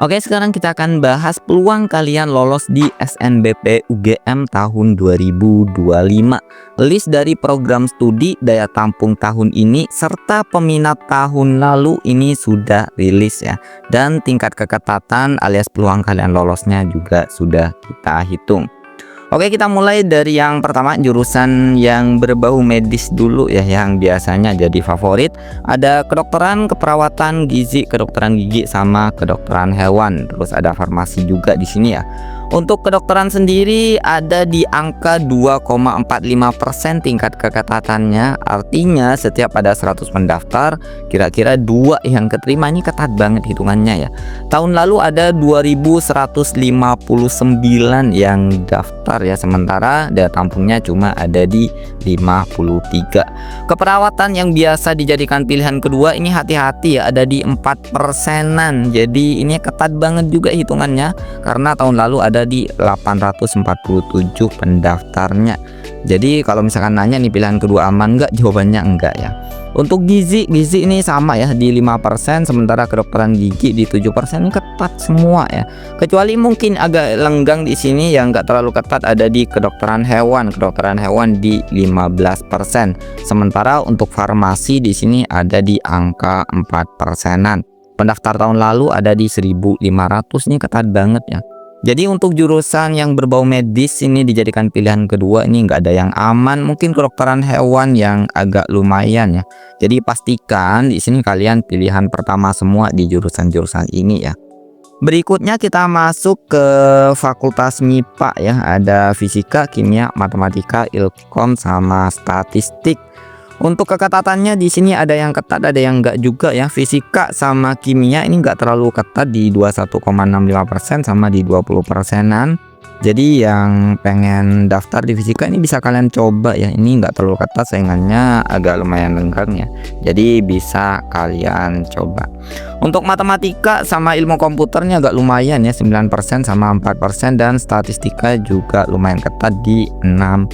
Oke, sekarang kita akan bahas peluang kalian lolos di SNBP UGM tahun 2025. List dari program studi daya tampung tahun ini serta peminat tahun lalu ini sudah rilis ya. Dan tingkat keketatan alias peluang kalian lolosnya juga sudah kita hitung. Oke, kita mulai dari yang pertama, jurusan yang berbau medis dulu ya, yang biasanya jadi favorit. Ada kedokteran, keperawatan, gizi, kedokteran gigi sama kedokteran hewan. Terus ada farmasi juga di sini ya. Untuk kedokteran sendiri ada di angka 2,45% tingkat keketatannya. Artinya setiap ada 100 pendaftar, kira-kira 2 yang keterima. Ini ketat banget hitungannya ya. Tahun lalu ada 2159 yang daftar ya, sementara daya tampungnya cuma ada di 53. Keperawatan yang biasa dijadikan pilihan kedua ini hati-hati ya, ada di 4%-an. Jadi ini ketat banget juga hitungannya karena tahun lalu ada di 847 pendaftarnya. Jadi kalau misalkan nanya nih pilihan kedua aman nggak, jawabannya enggak ya. Untuk gizi ini sama ya, di 5%, sementara kedokteran gigi di 7%. Ini ketat semua ya. Kecuali mungkin agak lenggang di sini yang enggak terlalu ketat ada di kedokteran hewan. Kedokteran hewan di 15%. Sementara untuk farmasi di sini ada di angka 4%-an. Pendaftar tahun lalu ada di 1.500, ini ketat banget ya. Jadi untuk jurusan yang berbau medis ini dijadikan pilihan kedua, ini nggak ada yang aman. Mungkin kedokteran hewan yang agak lumayan ya. Jadi pastikan di sini kalian pilihan pertama semua di jurusan-jurusan ini ya. Berikutnya kita masuk ke fakultas MIPA ya. Ada fisika, kimia, matematika, ilkom sama statistik. Untuk keketatannya di sini ada yang ketat, ada yang enggak juga ya. Fisika sama kimia ini enggak terlalu ketat di 21,65% sama di 20%-an. Jadi yang pengen daftar di fisika ini bisa kalian coba ya. Ini enggak terlalu ketat, saingannya agak lumayan lengkang ya. Jadi bisa kalian coba. Untuk matematika sama ilmu komputernya agak lumayan ya, 9% sama 4%, dan statistika juga lumayan ketat di 6%.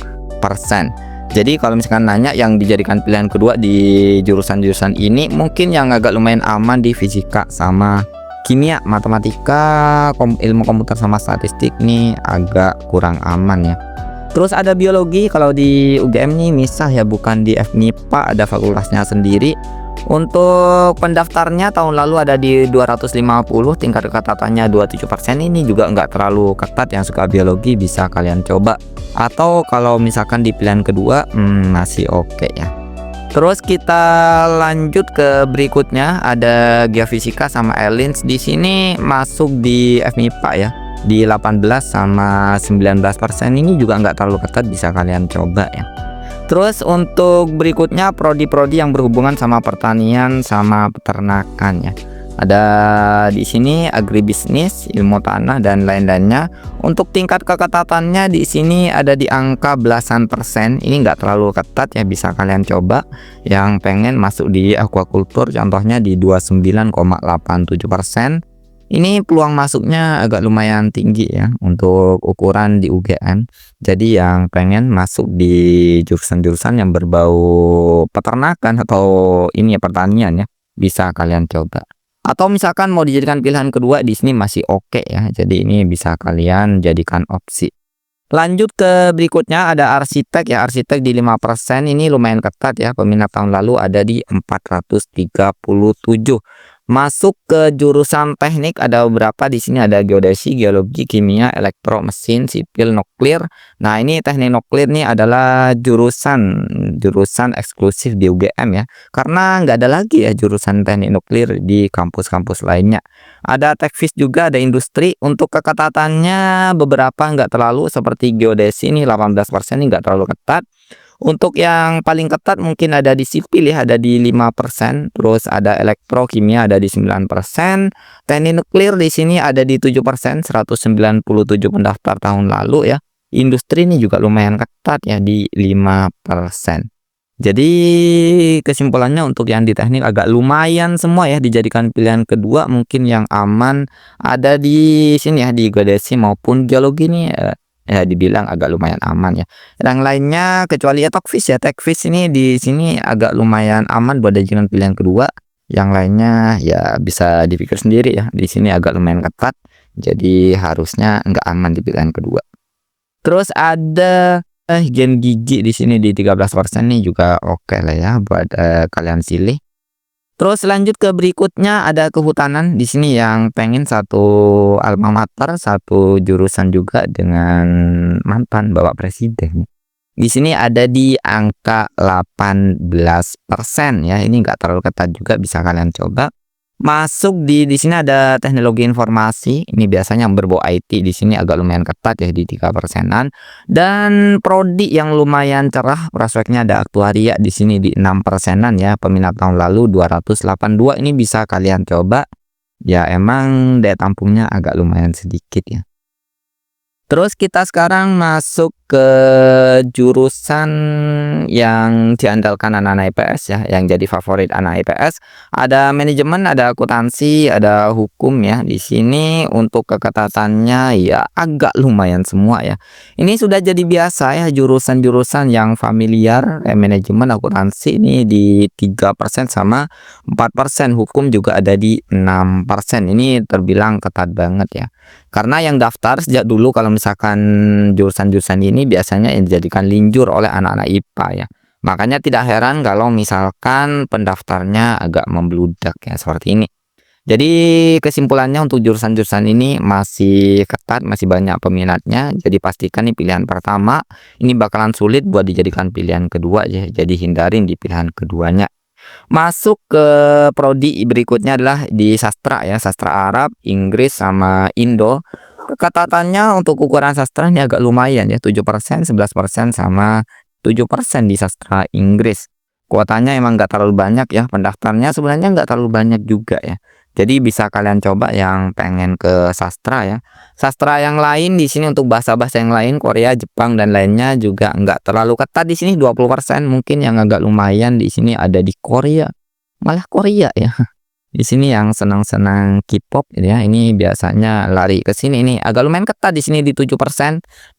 Jadi kalau misalkan nanya yang dijadikan pilihan kedua di jurusan-jurusan ini, mungkin yang agak lumayan aman di fisika sama kimia. Matematika, ilmu komputer sama statistik nih agak kurang aman ya. Terus ada biologi, kalau di UGM nih misah ya, bukan di FMIPA, ada fakultasnya sendiri. Untuk pendaftarnya tahun lalu ada di 250, tingkat keketatannya 27%. Ini juga nggak terlalu ketat, yang suka biologi bisa kalian coba. Atau kalau misalkan di pilihan kedua masih oke ya. Terus kita lanjut ke berikutnya, ada geofisika sama Elins. Di sini masuk di FMIPA ya, di 18 sama 19%. Ini juga nggak terlalu ketat, bisa kalian coba ya. Terus untuk berikutnya prodi-prodi yang berhubungan sama pertanian sama peternakan ya. Ada di sini agribisnis, ilmu tanah dan lain-lainnya. Untuk tingkat keketatannya di sini ada di angka belasan persen. Ini enggak terlalu ketat ya, bisa kalian coba. Yang pengen masuk di aquaculture contohnya di 29,87%. Ini peluang masuknya agak lumayan tinggi ya untuk ukuran di UGM. Jadi yang pengen masuk di jurusan-jurusan yang berbau peternakan atau ini ya, pertanian ya, bisa kalian coba. Atau misalkan mau dijadikan pilihan kedua di sini masih oke ya. Jadi ini bisa kalian jadikan opsi. Lanjut ke berikutnya, ada arsitek ya. Arsitek di 5%, ini lumayan ketat ya. Peminat tahun lalu ada di 437. Masuk ke jurusan teknik ada beberapa di sini, ada geodesi, geologi, kimia, elektro, mesin, sipil, nuklir. Nah, ini teknik nuklir nih adalah jurusan eksklusif di UGM ya. Karena nggak ada lagi ya jurusan teknik nuklir di kampus-kampus lainnya. Ada tekvis juga, ada industri. Untuk keketatannya beberapa nggak terlalu, seperti geodesi ini 18%, ini nggak terlalu ketat. Untuk yang paling ketat mungkin ada di sipil ya, ada di 5%, terus ada elektro, kimia ada di 9%, teknik nuklir di sini ada di 7%, 197 pendaftar tahun lalu ya. Industri ini juga lumayan ketat ya, di 5%. Jadi kesimpulannya untuk yang di teknik agak lumayan semua ya, dijadikan pilihan kedua. Mungkin yang aman ada di sini ya, di geodesi maupun geologi nih ya dibilang agak lumayan aman ya. Yang lainnya kecuali ya tekvis ya, tekvis ini di sini agak lumayan aman buat dijadikan pilihan kedua. Yang lainnya ya bisa dipikir sendiri ya. Di sini agak lumayan ketat. Jadi harusnya nggak aman di pilihan kedua. Terus ada gen gigi di sini di 13% nih juga oke lah ya buat kalian pilih. Terus lanjut ke berikutnya ada kehutanan di sini yang pengen satu alma mater, satu jurusan juga dengan mantan Bapak Presiden. Di sini ada di angka 18% ya. Ini enggak terlalu ketat juga, bisa kalian coba. Masuk di sini ada teknologi informasi. Ini biasanya yang berbau IT di sini agak lumayan ketat ya di 3%-an. Dan prodi yang lumayan cerah, prospeknya ada aktuaria di sini di 6%-an ya. Peminat tahun lalu 282 ini bisa kalian coba. Ya emang daya tampungnya agak lumayan sedikit ya. Terus kita sekarang masuk ke jurusan yang diandalkan anak-anak IPS ya, yang jadi favorit anak IPS. Ada manajemen, ada akuntansi, ada hukum ya. Di sini untuk keketatannya ya agak lumayan semua ya. Ini sudah jadi biasa ya jurusan-jurusan yang familiar, manajemen, akuntansi ini di 3% sama 4%. Hukum juga ada di 6%. Ini terbilang ketat banget ya. Karena yang daftar sejak dulu kalau misalkan jurusan-jurusan ini biasanya yang dijadikan linjur oleh anak-anak IPA ya. Makanya tidak heran kalau misalkan pendaftarnya agak membludak ya seperti ini. Jadi kesimpulannya untuk jurusan-jurusan ini masih ketat, masih banyak peminatnya. Jadi pastikan nih pilihan pertama ini bakalan sulit buat dijadikan pilihan kedua ya. Jadi hindarin di pilihan keduanya. Masuk ke prodi berikutnya adalah di sastra ya, sastra Arab, Inggris sama Indo. Keketatannya untuk ukuran sastra ini agak lumayan ya, 7%, 11% sama 7% di sastra Inggris. Kuotanya emang nggak terlalu banyak ya, pendaftarnya sebenarnya nggak terlalu banyak juga ya. Jadi bisa kalian coba yang pengen ke sastra ya. Sastra yang lain di sini untuk bahasa-bahasa yang lain, Korea, Jepang dan lainnya juga nggak terlalu ketat di sini 20%. Mungkin yang agak lumayan di sini ada di Korea. Malah Korea ya. Di sini yang senang-senang K-pop gitu ya. Ini biasanya lari ke sini. Ini agak lumayan ketat di sini di 7%,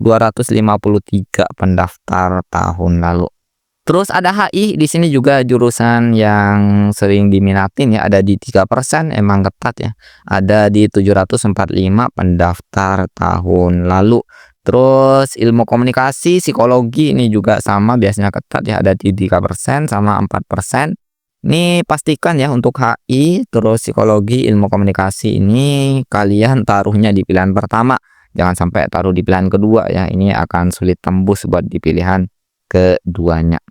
253 pendaftar tahun lalu. Terus ada HI di sini juga jurusan yang sering diminatin ya, ada di 3%, emang ketat ya. Ada di 745 pendaftar tahun lalu. Terus ilmu komunikasi, psikologi ini juga sama biasanya ketat ya, ada di 3% sama 4%. Ini pastikan ya untuk HI terus psikologi, ilmu komunikasi ini kalian taruhnya di pilihan pertama. Jangan sampai taruh di pilihan kedua ya. Ini akan sulit tembus buat di pilihan keduanya.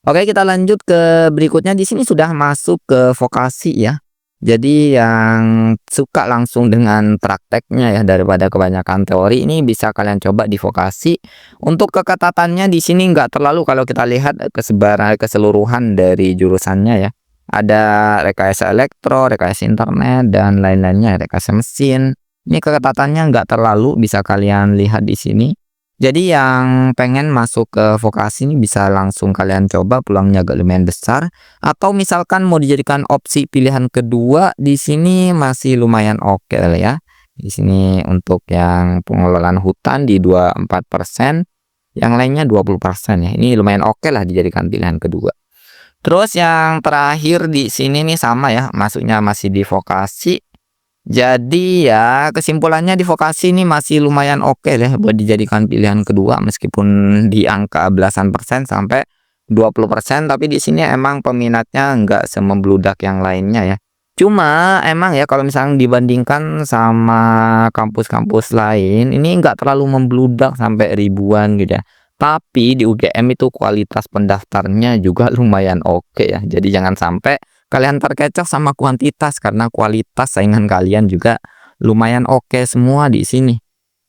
Oke, kita lanjut ke berikutnya. Di sini sudah masuk ke vokasi ya. Jadi yang suka langsung dengan prakteknya ya daripada kebanyakan teori, ini bisa kalian coba di vokasi. Untuk keketatannya di sini nggak terlalu kalau kita lihat keseluruhan dari jurusannya ya. Ada rekayasa elektro, rekayasa internet dan lain-lainnya, rekayasa mesin. Ini keketatannya nggak terlalu, bisa kalian lihat di sini. Jadi yang pengen masuk ke vokasi ini bisa langsung kalian coba, peluangnya agak lumayan besar. Atau misalkan mau dijadikan opsi pilihan kedua, di sini masih lumayan oke lah ya. Di sini untuk yang pengelolaan hutan di 24%, yang lainnya 20% ya. Ini lumayan oke lah dijadikan pilihan kedua. Terus yang terakhir di sini nih sama ya, masuknya masih di vokasi. Jadi ya kesimpulannya di vokasi ini masih lumayan oke deh buat dijadikan pilihan kedua meskipun di angka belasan persen sampai 20%, tapi di sini emang peminatnya nggak semembludak yang lainnya ya. Cuma emang ya kalau misalnya dibandingkan sama kampus-kampus lain ini nggak terlalu membludak sampai ribuan gitu ya. Tapi di UGM itu kualitas pendaftarnya juga lumayan oke ya. Jadi jangan sampai kalian terkecoh sama kuantitas karena kualitas saingan kalian juga lumayan oke semua di sini.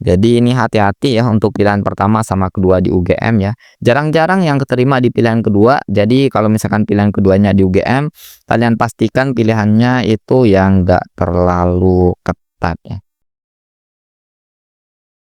Jadi ini hati-hati ya untuk pilihan pertama sama kedua di UGM ya. Jarang-jarang yang keterima di pilihan kedua. Jadi kalau misalkan pilihan keduanya di UGM, kalian pastikan pilihannya itu yang enggak terlalu ketat ya.